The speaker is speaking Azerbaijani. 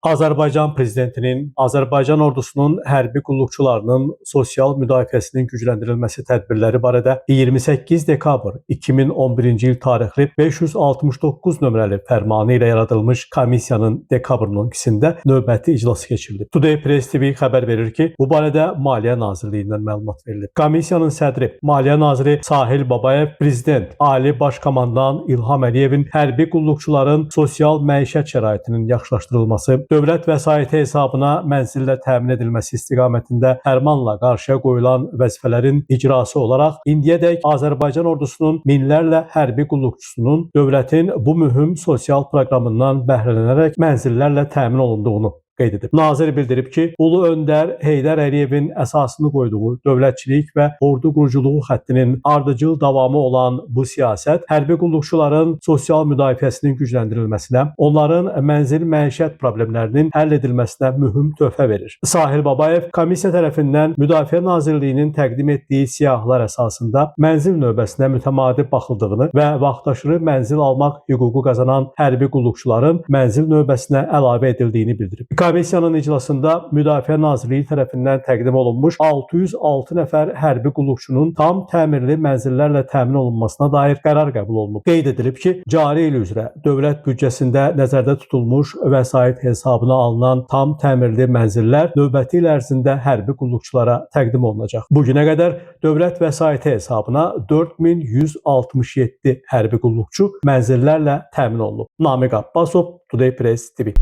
Azərbaycan prezidentinin Azərbaycan ordusunun hərbi qulluqçularının sosial müdafiəsinin gücləndirilməsi tədbirləri barədə 28 dekabr 2011-ci il tarixli 569 nömrəli fərmanı ilə yaradılmış komissiyanın dekabrın 12-sində növbəti iclası keçirildi. Today Press TV xəbər verir ki, bu barədə Maliyyə Nazirliyindən məlumat verilib. Komissiyanın sədri Maliyyə naziri Sahil Babayev, prezident Ali Baş Komandan İlham Əliyevin hərbi qulluqçuların sosial məişət şəraitinin yaxşılaşdırılması, dövlət vəsaiti hesabına mənzillə təmin edilməsi istiqamətində fərmanla qarşıya qoyulan vəzifələrin icrası olaraq indiyədək Azərbaycan ordusunun minlərlə hərbi qulluqçusunun dövlətin bu mühüm sosial proqramından bəhrələnərək mənzillərlə təmin olunduğunu qeyd edib. Nazir bildirib ki, Ulu Öndər Heydər Əliyevin əsasını qoyduğu dövlətçilik və ordu quruculuğu xəttinin ardıcıl davamı olan bu siyasət hərbi qulluqçuların sosial müdafiəsinin gücləndirilməsinə, onların mənzil məişət problemlərinin həll edilməsinə mühüm töhfə verir. Sahil Babayev komissiya tərəfindən Müdafiə Nazirliyinin təqdim etdiyi siyahılar əsasında mənzil növbəsinə mütəmadi baxıldığını və vaxtaşırı mənzil almaq hüququ qazanan hərbi qulluqçuların mənzil növbəsinə əlavə edildiyini bildirib. Komissiyanın iclasında Müdafiə Nazirliyi tərəfindən təqdim olunmuş 606 nəfər hərbi qulluqçunun tam təmirli mənzillərlə təmin olunmasına dair qərar qəbul olunub. Qeyd edilib ki, cari il üzrə dövlət büdcəsində nəzərdə tutulmuş vəsait hesabına alınan tam təmirli mənzillər növbəti il ərzində hərbi qulluqçulara təqdim olunacaq. Bu günə qədər dövlət vəsaiti hesabına 4167 hərbi qulluqçu mənzillərlə təmin olunub. Namiq Abbasov, Today Press TV.